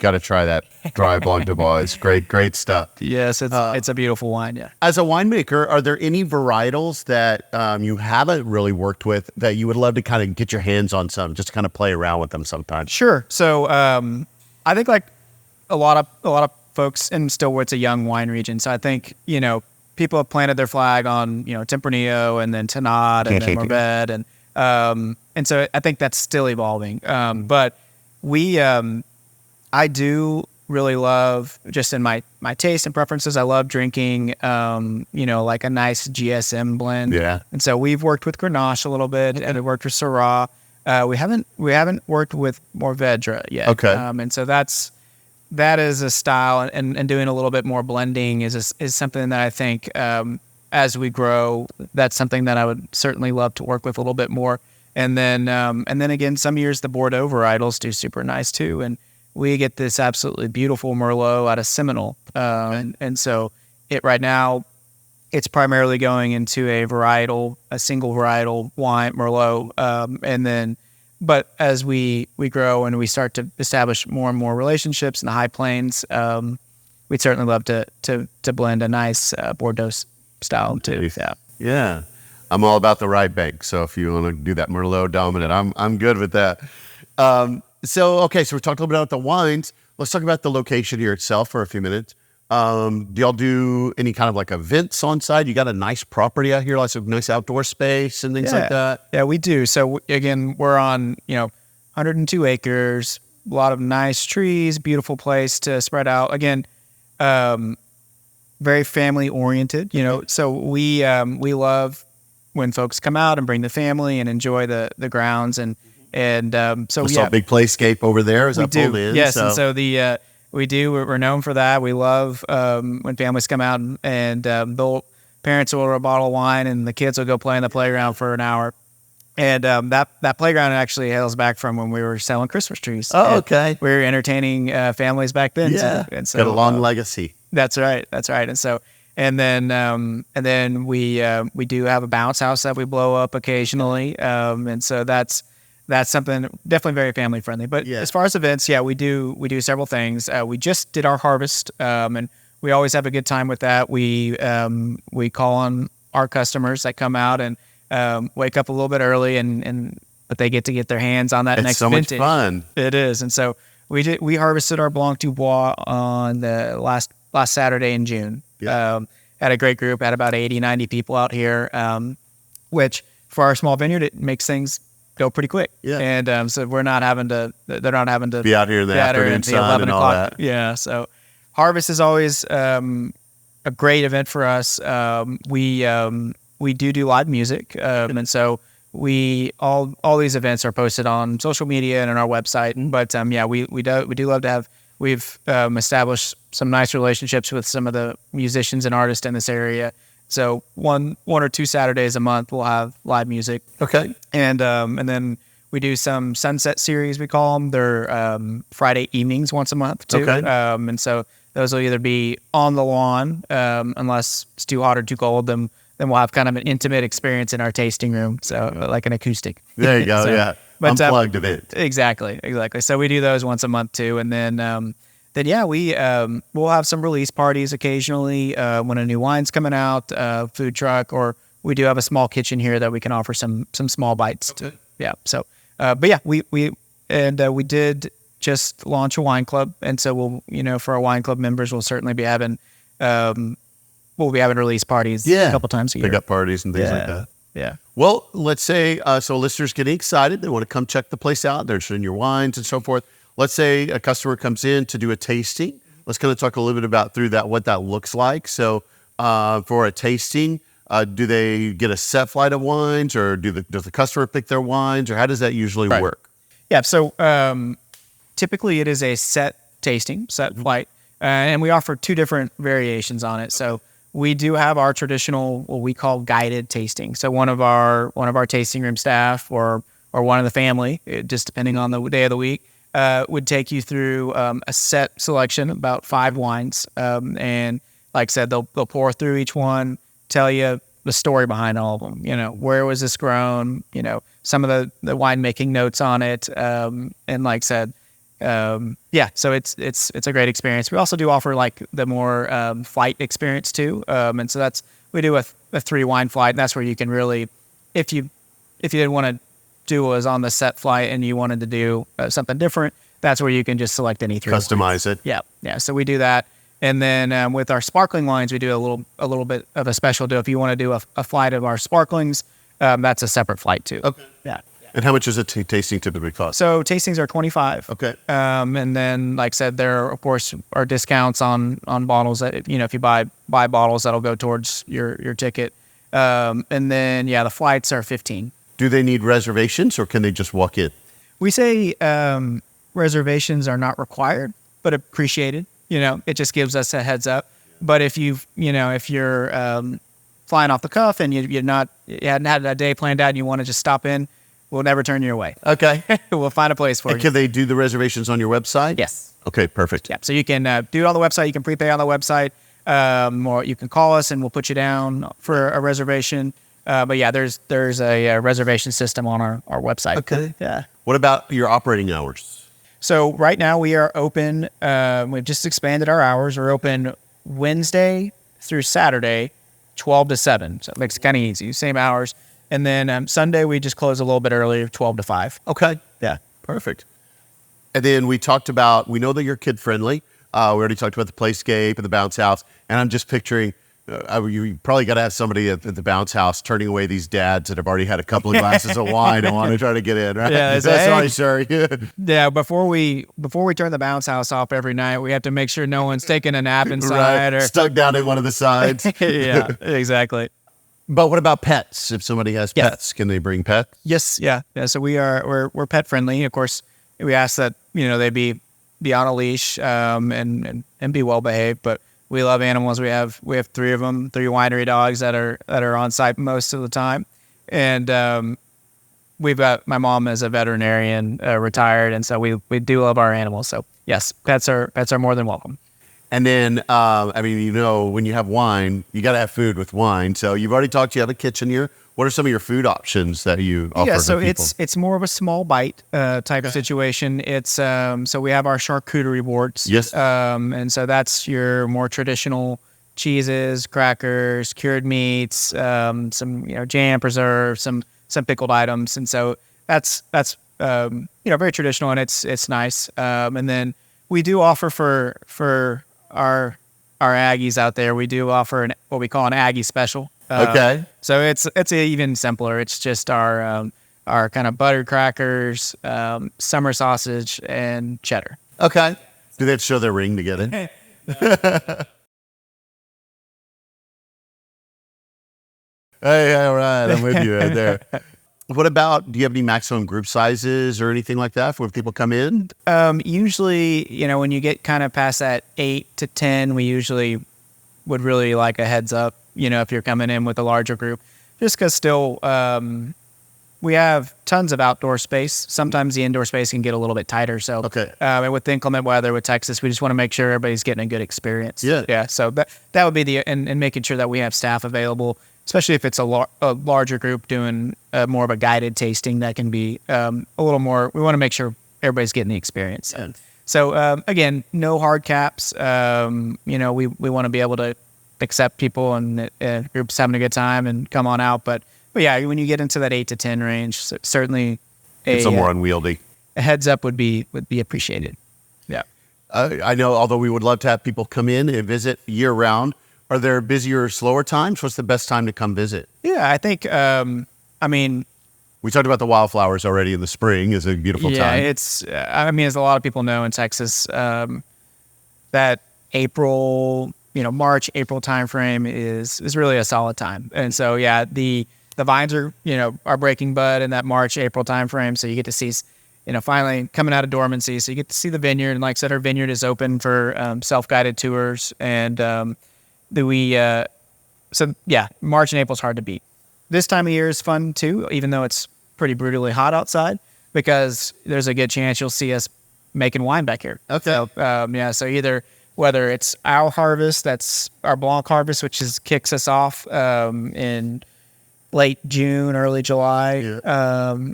got to try that dry Blanc du Bois. It's great stuff. Yes, it's a beautiful wine. Yeah. As a winemaker, are there any varietals that you haven't really worked with that you would love to kind of get your hands on some, just to kind of play around with them sometimes? Sure. So I think like a lot of folks, and still it's a young wine region. So I think, people have planted their flag on, Tempranillo and then Tannat and then Mourvèdre. And so I think that's still evolving. But I do really love, just in my taste and preferences, I love drinking, like a nice GSM blend. Yeah. And so we've worked with Grenache a little bit, and we've worked with Syrah. We haven't worked with Mourvèdre yet. Okay. And so that is a style, and doing a little bit more blending is something that I think, as we grow, that's something that I would certainly love to work with a little bit more. And then again, some years the Bordeaux varietals do super nice too. And we get this absolutely beautiful Merlot out of Seminole. And so right now, it's primarily going into a single varietal wine, Merlot. But as we grow and we start to establish more and more relationships in the high plains, we'd certainly love to blend a nice Bordeaux style too. Yeah. I'm all about the right bank. So if you want to do that Merlot dominant, I'm good with that. So we talked a little bit about the wines. Let's talk about the location here itself for a few minutes. Do y'all do any kind of like events on site? You got a nice property out here, lots of nice outdoor space and things like that? Yeah, we do. So again, we're on, 102 acres, a lot of nice trees, beautiful place to spread out. Again, very family oriented, so we love when folks come out and bring the family and enjoy the grounds and so saw a big playscape over there as I pulled in. Yes, and so we're known for that. We love when families come out and parents will order a bottle of wine and the kids will go play in the playground for an hour. And that playground actually hails back from when we were selling Christmas trees. Oh, okay. We were entertaining families back then. Yeah, and so, got a long legacy. That's right. And then we do have a bounce house that we blow up occasionally. And so that's something definitely very family friendly. But as far as events, we do several things. We just did our harvest, and we always have a good time with that. We call on our customers that come out and wake up a little bit early, but they get to get their hands on that next vintage. It's so much fun. It is, and so we harvested our Blanc du Bois on the last Saturday in June. Yeah. Had a great group, had about 80, 90 people out here, which for our small vineyard, it makes things go pretty quick. Yeah. And so they're not having to be out here in the afternoon sun and all that. Yeah. So harvest is always a great event for us. We do live music. And so all these events are posted on social media and on our website. But we do love to have. We've established some nice relationships with some of the musicians and artists in this area. So one or two Saturdays a month we'll have live music. Okay. And then we do some sunset series, we call them. They're Friday evenings once a month too. Okay. And so those will either be on the lawn, unless it's too hot or too cold, then we'll have kind of an intimate experience in our tasting room. So like an acoustic. There you go. Yeah. But, unplugged event. Exactly. So we do those once a month too. And then we'll have some release parties occasionally when a new wine's coming out, food truck, or we do have a small kitchen here that we can offer some small bites to. Yeah. So, we did just launch a wine club, and so we'll, for our wine club members, we'll certainly be having release parties a couple times a year. Pick up parties and things like that. Yeah. Well, let's say, so listeners getting excited, they want to come check the place out. They're interested in your wines and so forth. Let's say a customer comes in to do a tasting. Let's kind of talk a little bit about what that looks like. So for a tasting, do they get a set flight of wines, or does the customer pick their wines, or how does that usually work? Yeah. So typically it is a set flight, and we offer two different variations on it. So we do have our traditional, what we call guided tasting. So one of our tasting room staff or one of the family, just depending on the day of the week, would take you through a set selection, about 5 wines. And like I said, they'll pour through each one, tell you the story behind all of them. Where was this grown? Some of the winemaking notes on it. And like I said, So it's a great experience. We also do offer like the more flight experience too, and so we do a 3 wine flight, and that's where you can really, if you didn't want to do what was on the set flight and you wanted to do something different, that's where you can just select any 3 Customize wines. it. Yeah. So we do that, and then with our sparkling wines, we do a little bit of a special deal. If you want to do a flight of our sparklings, that's a separate flight too. Okay. Yeah. And how much does a tasting typically cost? So tastings are $25. Okay. And then, like I said, there of course are discounts on bottles that if you buy bottles, that'll go towards your ticket. And then the flights are $15. Do they need reservations or can they just walk in? We say reservations are not required, but appreciated. It just gives us a heads up. But if if you're flying off the cuff and you hadn't had a day planned out and you want to just stop in, we'll never turn you away. Okay. We'll find a place for you. Can they do the reservations on your website? Yes. Okay, perfect. Yeah. So you can do it on the website. You can prepay on the website, or you can call us and we'll put you down for a reservation. But yeah, there's a reservation system on our website. Okay. Yeah. What about your operating hours? So right now we are open. We've just expanded our hours. We're open Wednesday through Saturday, 12 to 7. So it makes it kind of easy. Same hours. And then Sunday we just close a little bit earlier, 12 to 5. Okay. Yeah. Perfect. And then we know that you're kid friendly. We already talked about the playscape and the bounce house. And I'm just picturing, you probably got to have somebody at the bounce house turning away these dads that have already had a couple of glasses of wine and want to try to get in, right? Yeah, sorry, sir. Yeah, before we turn the bounce house off every night, we have to make sure no one's taking a nap inside right. or Stuck down in one of the sides. Yeah, exactly. But what about pets? If somebody has pets, can they bring pets? Yes, yeah. So we're pet friendly. Of course, we ask that they be on a leash and be well behaved. But we love animals. We have 3 of them, 3 winery dogs that are on site most of the time, and we've got my mom is a veterinarian, retired, and so we do love our animals. So yes, pets are more than welcome. And then, when you have wine, you got to have food with wine. So you've already talked, you have a kitchen here. What are some of your food options that you offer? Yeah, so to people? it's more of a small bite type of situation. It's so we have our charcuterie boards. Yes. And so that's your more traditional cheeses, crackers, cured meats, some jam preserves, some pickled items, and so that's very traditional, and it's nice. And then we do offer for our Aggies out there, we do offer what we call an Aggie special. Okay. So it's even simpler. It's just our kind of buttered crackers, summer sausage, and cheddar. Okay. Do they have to show their ring to get in? Hey, all right. I'm with you right there. What about, do you have any maximum group sizes or anything like that for when people come in? Usually, when you get kind of past that 8 to 10, we usually would really like a heads up, if you're coming in with a larger group, just because still we have tons of outdoor space. Sometimes the indoor space can get a little bit tighter. So, Okay. And with the inclement weather with Texas, we just want to make sure everybody's getting a good experience. Yeah. Yeah. So that would be and making sure that we have staff available, especially if it's a larger group doing more of a guided tasting. That can be a little more. We want to make sure everybody's getting the experience. Yeah. So again, no hard caps. We want to be able to accept people and groups having a good time and come on out. But yeah, when you get into that 8 to 10 range, certainly It's a more unwieldy. a heads up would be appreciated. Yeah. I know, although we would love to have people come in and visit year round, are there busier or slower times? What's the best time to come visit? Yeah, I think, We talked about the wildflowers already in the spring is a beautiful yeah, time. it's, as a lot of people know in Texas, that April, March, April timeframe is really a solid time. And so, yeah, the vines are breaking bud in that March, April timeframe. So you get to see, finally coming out of dormancy. So you get to see the vineyard. And like I said, our vineyard is open for self-guided tours. And March and April is hard to beat. This time of year is fun too, even though it's pretty brutally hot outside, because there's a good chance you'll see us making wine back here. Okay. So, so either whether it's our harvest, that's our Blanc harvest, which kicks us off in late June, early July,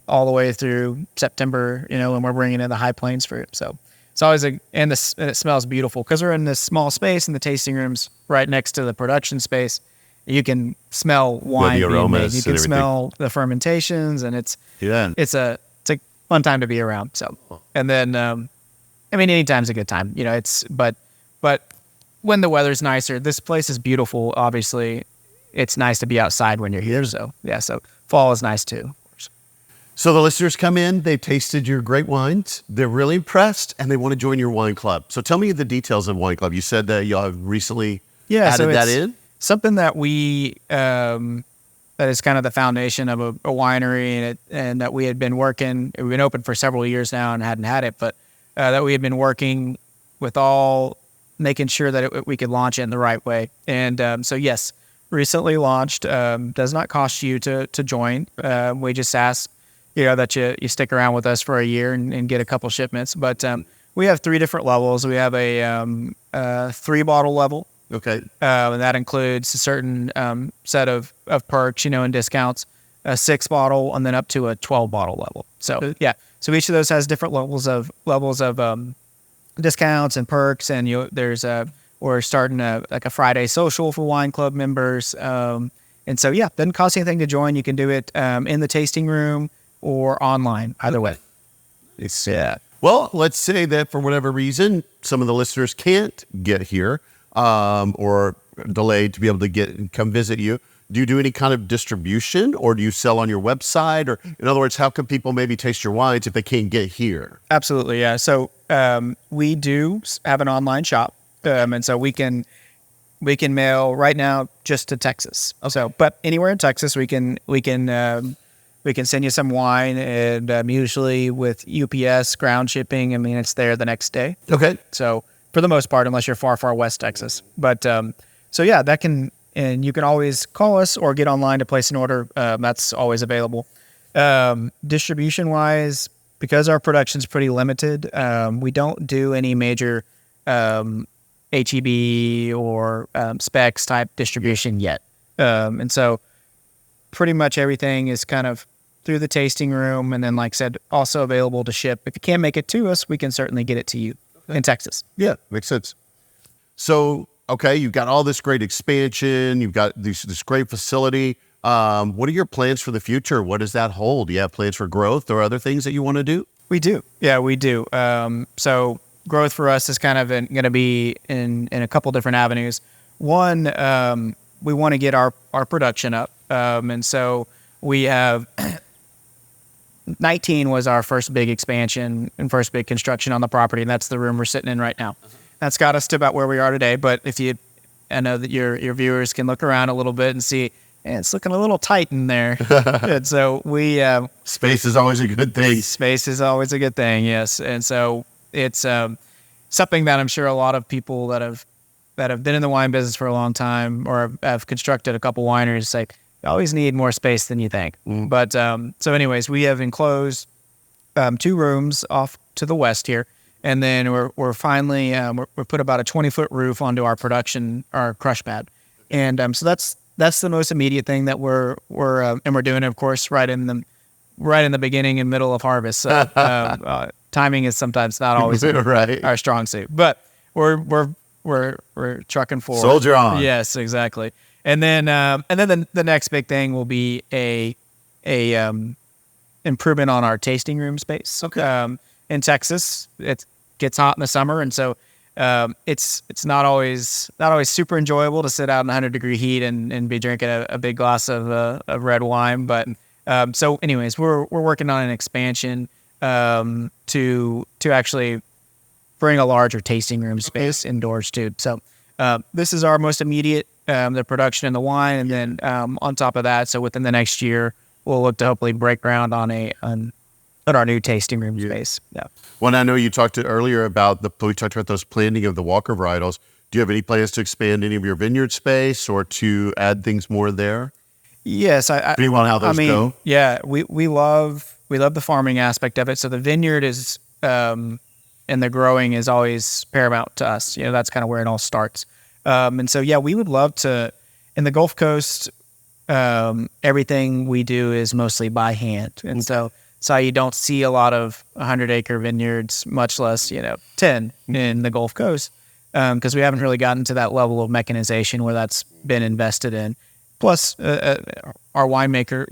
all the way through September, when we're bringing in the high plains fruit. So it's always and it smells beautiful because we're in this small space and the tasting room's right next to the production space. You can smell wine the being made. aromas You can and everything. smell the fermentations, and it's a fun time to be around. So, and then anytime's a good time. But when the weather's nicer, this place is beautiful. Obviously, it's nice to be outside when you're here. So so fall is nice too. So the listeners come in, they've tasted your great wines, they're really impressed, and they want to join your wine club. So tell me the details of wine club. You said that y'all have recently added that in? Something that we that is kind of the foundation of a winery, and that we had been working. We've been open for several years now and hadn't had it, but that we had been working with making sure that we could launch it in the right way. And so yes, recently launched. Does not cost you to join. We just ask that you stick around with us for a year and get a couple shipments. But we have 3 different levels. We have a 3-bottle level. Okay. And that includes a certain set of perks, and discounts, a 6-bottle, and then up to a 12-bottle level. So so each of those has different levels of discounts and perks. And we're starting a Friday social for wine club members. And so doesn't cost anything to join. You can do it in the tasting room or online, either way. Well, let's say that for whatever reason, some of the listeners can't get here or delayed to be able to come visit you. Do you do any kind of distribution, or do you sell on your website? Or in other words, how can people maybe taste your wines if they can't get here? Absolutely, yeah. So we do have an online shop, and so we can mail right now just to Texas. So, but anywhere in Texas, we can send you some wine, and usually with UPS ground shipping, it's there the next day. Okay. So for the most part, unless you're far, far west Texas. But that can, and you can always call us or get online to place an order. That's always available. Distribution wise, because our production's pretty limited, we don't do any major HEB or specs type distribution yet. And so pretty much everything is kind of through the tasting room, and then, like I said, also available to ship. If you can't make it to us, we can certainly get it to you in Texas. Yeah, makes sense. So, okay, you've got all this great expansion. You've got this great facility. What are your plans for the future? What does that hold? Do you have plans for growth or other things that you want to do? We do. Yeah, we do. So growth for us is kind of going to be in a couple different avenues. One, we want to get our production up. And so we have 19 was our first big expansion and first big construction on the property, and that's the room we're sitting in right now. That's got us to about where we are today. But I know that your viewers can look around a little bit and see, it's looking a little tight in there. And so space is always a good thing. Space is always a good thing, yes. And so it's something that I'm sure a lot of people that have been in the wine business for a long time or have constructed a couple wineries say, you always need more space than you think. But so anyways, we have enclosed 2 rooms off to the west here, and then we're finally we're put about a 20-foot roof onto our crush pad, and so that's the most immediate thing that we're doing, of course, right in the beginning and middle of harvest. So, timing is sometimes not always right. our strong suit, but we're trucking forward. Soldier on. Yes, exactly. And then the next big thing will be a improvement on our tasting room space. Okay. In Texas, it gets hot in the summer, and so it's not always super enjoyable to sit out in 100-degree heat and be drinking a big glass of red wine. But so anyways, we're working on an expansion to actually bring a larger tasting room space indoors too. So this is our most immediate, the production and the wine, and then on top of that, so within the next year, we'll look to hopefully break ground on our new tasting room space. Yeah. Well, I know you talked earlier about we talked about those planting of the Walker varietals. Do you have any plans to expand any of your vineyard space or to add things more there? Yes, Pretty well how those go. Yeah, we love the farming aspect of it. So the vineyard is and the growing is always paramount to us. That's kind of where it all starts. And so we would love to. In the Gulf Coast, everything we do is mostly by hand, and so So you don't see a lot of 100-acre vineyards, much less 10 in the Gulf Coast, because we haven't really gotten to that level of mechanization where that's been invested in. Plus, our winemaker,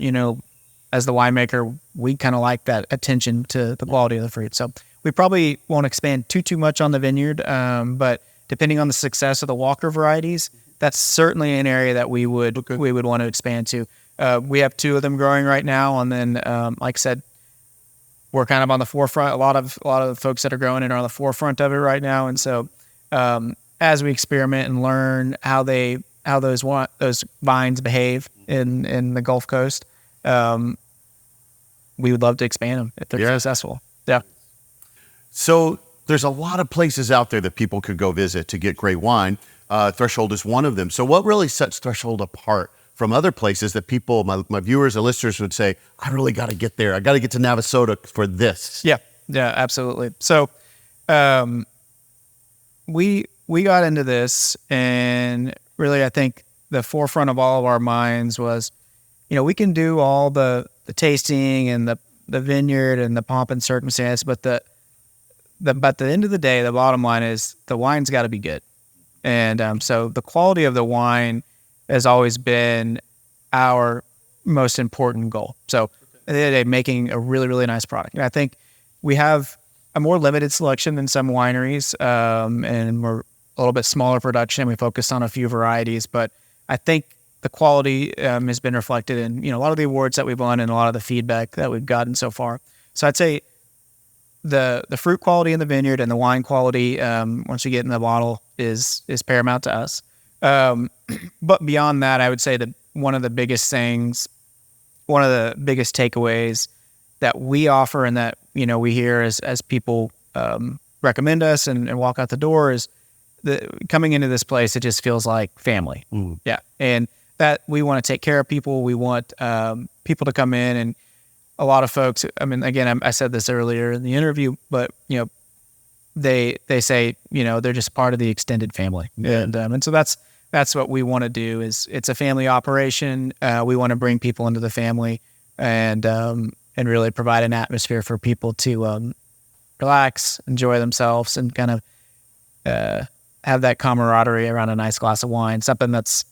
as the winemaker, we kind of like that attention to the quality of the fruit. So we probably won't expand too much on the vineyard, but depending on the success of the Walker varieties, that's certainly an area that we would want to expand to. We have 2 of them growing right now, and then, like I said, we're kind of on the forefront. A lot of the folks that are growing it are on the forefront of it right now, and so as we experiment and learn how those vines behave in the Gulf Coast, we would love to expand them if they're successful. Yeah. So there's a lot of places out there that people could go visit to get great wine. Threshold is one of them. So what really sets Threshold apart from other places that people, my viewers and listeners would say, I really got to get there. I got to get to Navasota for this. Yeah, absolutely. So we got into this, and really I think the forefront of all of our minds was, we can do all the tasting and the vineyard and the pomp and circumstance, but at the end of the day, the bottom line is the wine's got to be good. And so the quality of the wine has always been our most important goal. So at the end of the day, making a really, really nice product. And I think we have a more limited selection than some wineries, and we're a little bit smaller production. We focused on a few varieties, but I think the quality has been reflected in a lot of the awards that we've won and a lot of the feedback that we've gotten so far. So I'd say the fruit quality in the vineyard and the wine quality, once you get in the bottle, is paramount to us. But beyond that, I would say that one of the biggest takeaways that we offer and that we hear as people recommend us and walk out the door is coming into this place, it just feels like family. Yeah, and that we want to take care of people. We want people to come in, and a lot of folks. I mean, again, I said this earlier in the interview, but they say they're just part of the extended family, and so that's what we want to do. Is it's a family operation. We want to bring people into the family and really provide an atmosphere for people to relax, enjoy themselves, and kind of have that camaraderie around a nice glass of wine. Something that's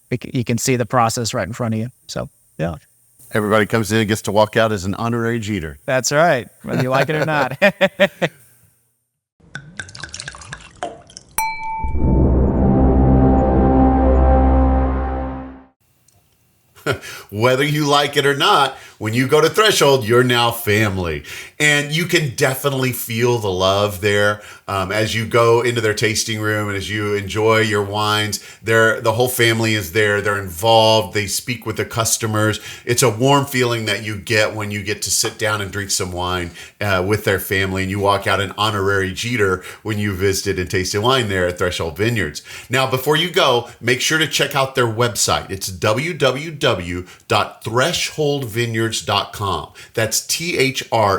you can see the process right in front of you. So yeah. Everybody comes in and gets to walk out as an honorary Jeter. That's right, whether you like it or not. Whether you like it or not, when you go to Threshold, you're now family. And you can definitely feel the love there as you go into their tasting room and as you enjoy your wines. The whole family is there. They're involved. They speak with the customers. It's a warm feeling that you get when you get to sit down and drink some wine with their family, and you walk out an honorary Jeter when you visited and tasted wine there at Threshold Vineyards. Now, before you go, make sure to check out their website. It's www.thresholdvineyards.com. That's THRESHOLD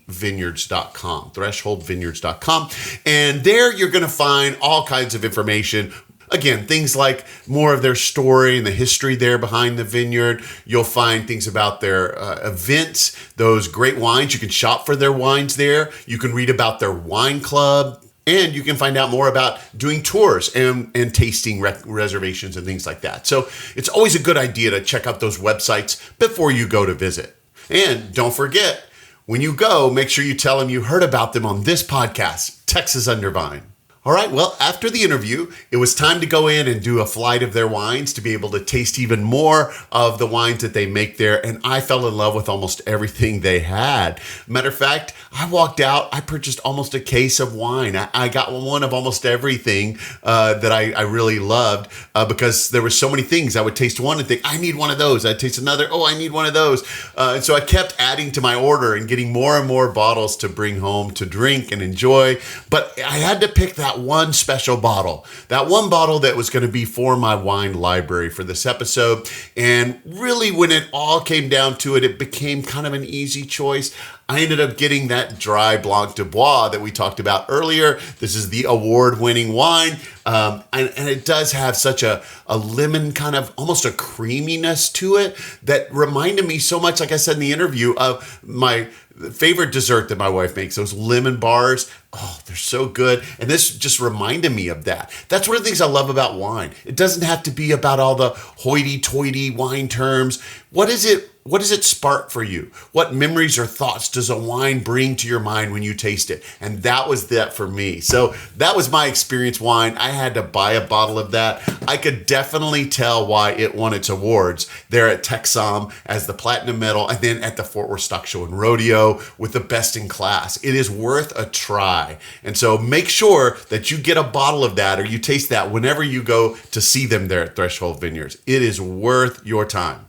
vineyards.com, thresholdvineyards.com. And there you're going to find all kinds of information. Again, things like more of their story and the history there behind the vineyard. You'll find things about their events, those great wines. You can shop for their wines there. You can read about their wine club. And you can find out more about doing tours and tasting reservations and things like that. So it's always a good idea to check out those websites before you go to visit. And don't forget, when you go, make sure you tell them you heard about them on this podcast, Texas Under Vine. All right, well, after the interview, it was time to go in and do a flight of their wines to be able to taste even more of the wines that they make there. And I fell in love with almost everything they had. Matter of fact, I walked out, I purchased almost a case of wine. I got one of almost everything that I really loved because there were so many things. I would taste one and think, I need one of those. I'd taste another, I need one of those. And so I kept adding to my order and getting more and more bottles to bring home to drink and enjoy. But I had to pick that one special bottle, that one bottle that was going to be for my wine library for this episode. And really, when it all came down to it, it became kind of an easy choice. I ended up getting that dry Blanc du Bois that we talked about earlier. This is the award-winning wine. And it does have such a lemon kind of almost a creaminess to it that reminded me so much, like I said in the interview, of my favorite dessert that my wife makes, those lemon bars. Oh, they're so good. And this just reminded me of that. That's one of the things I love about wine. It doesn't have to be about all the hoity-toity wine terms. What does it spark for you? What memories or thoughts does a wine bring to your mind when you taste it? And that was that for me. So that was my experience wine. I had to buy a bottle of that. I could definitely tell why it won its awards there at Texom as the Platinum Medal, and then at the Fort Worth Stock Show and Rodeo with the best in class. It is worth a try. And so make sure that you get a bottle of that or you taste that whenever you go to see them there at Threshold Vineyards. It is worth your time.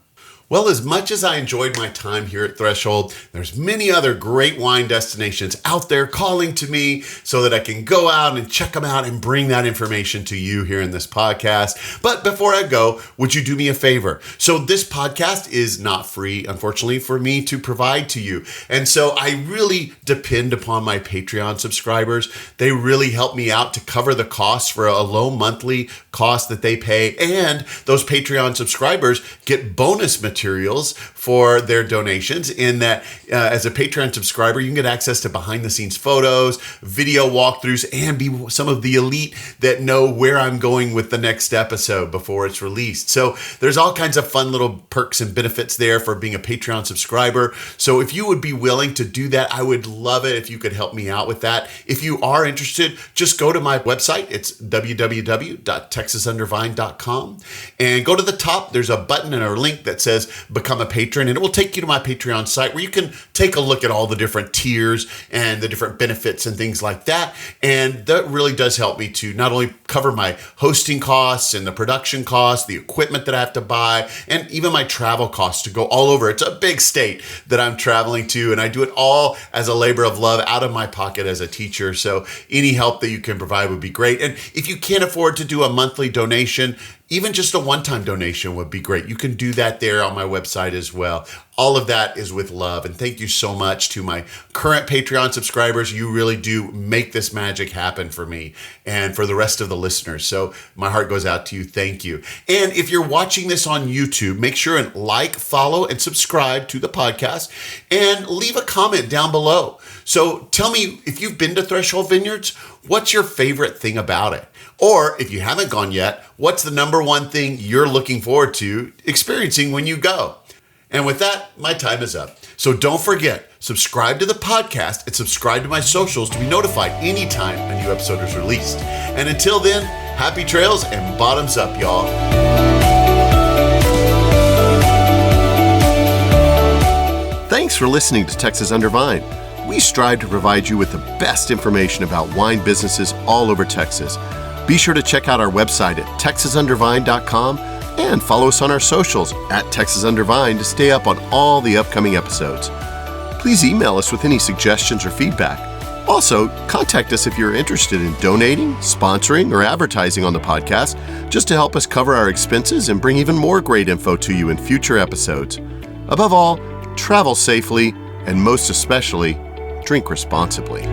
Well, as much as I enjoyed my time here at Threshold, there's many other great wine destinations out there calling to me so that I can go out and check them out and bring that information to you here in this podcast. But before I go, would you do me a favor? So this podcast is not free, unfortunately, for me to provide to you. And so I really depend upon my Patreon subscribers. They really help me out to cover the costs for a low monthly cost that they pay. And those Patreon subscribers get bonus materials for their donations in that as a Patreon subscriber, you can get access to behind the scenes photos, video walkthroughs, and be some of the elite that know where I'm going with the next episode before it's released. So there's all kinds of fun little perks and benefits there for being a Patreon subscriber. So if you would be willing to do that, I would love it if you could help me out with that. If you are interested, just go to my website. It's www.texasundervine.com and go to the top. There's a button and a link that says become a patron, and it will take you to my Patreon site where you can take a look at all the different tiers and the different benefits and things like that. And that really does help me to not only cover my hosting costs and the production costs, the equipment that I have to buy, and even my travel costs to go all over. It's a big state that I'm traveling to, and I do it all as a labor of love out of my pocket as a teacher. So any help that you can provide would be great. And if you can't afford to do a monthly donation, even just a one-time donation would be great. You can do that there on my website as well. All of that is with love. And thank you so much to my current Patreon subscribers. You really do make this magic happen for me and for the rest of the listeners. So my heart goes out to you. Thank you. And if you're watching this on YouTube, make sure and like, follow, and subscribe to the podcast and leave a comment down below. So tell me, if you've been to Threshold Vineyards, what's your favorite thing about it? Or if you haven't gone yet, what's the number one thing you're looking forward to experiencing when you go? And with that, my time is up. So don't forget, subscribe to the podcast and subscribe to my socials to be notified anytime a new episode is released. And until then, happy trails and bottoms up, y'all. Thanks for listening to Texas Under Vine. We strive to provide you with the best information about wine businesses all over Texas. Be sure to check out our website at texasundervine.com and follow us on our socials at texasundervine to stay up on all the upcoming episodes. Please email us with any suggestions or feedback. Also, contact us if you're interested in donating, sponsoring, or advertising on the podcast, just to help us cover our expenses and bring even more great info to you in future episodes. Above all, travel safely, and most especially, drink responsibly.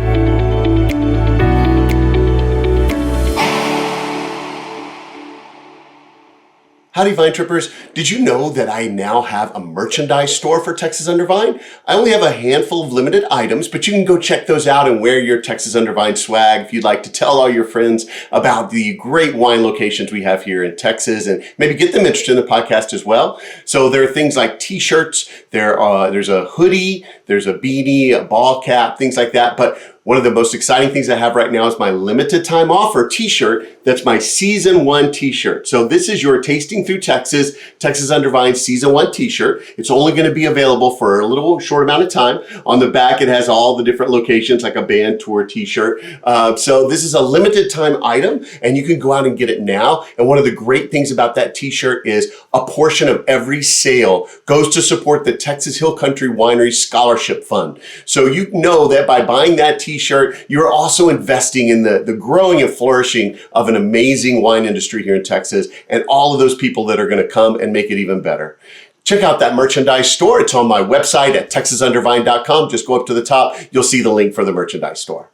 Howdy, Vine Trippers. Did you know that I now have a merchandise store for Texas Under Vine? I only have a handful of limited items, but you can go check those out and wear your Texas Under Vine swag if you'd like to tell all your friends about the great wine locations we have here in Texas and maybe get them interested in the podcast as well. So there are things like t-shirts, there's a hoodie, there's a beanie, a ball cap, things like that. But one of the most exciting things I have right now is my limited time offer t-shirt. That's my Season 1 t-shirt. So this is your Tasting Through Texas Under Vine Season 1 t-shirt. It's only going to be available for a little short amount of time. On the back, it has all the different locations like a band tour t-shirt. So this is a limited time item and you can go out and get it now. And one of the great things about that t-shirt is a portion of every sale goes to support the Texas Hill Country Winery Scholarship Fund. So you know that by buying that t-shirt, you're also investing in the growing and flourishing of an amazing wine industry here in Texas and all of those people that are going to come and make it even better. check out that merchandise store. It's on my website at texasundervine.com. Just go up to the top. You'll see the link for the merchandise store.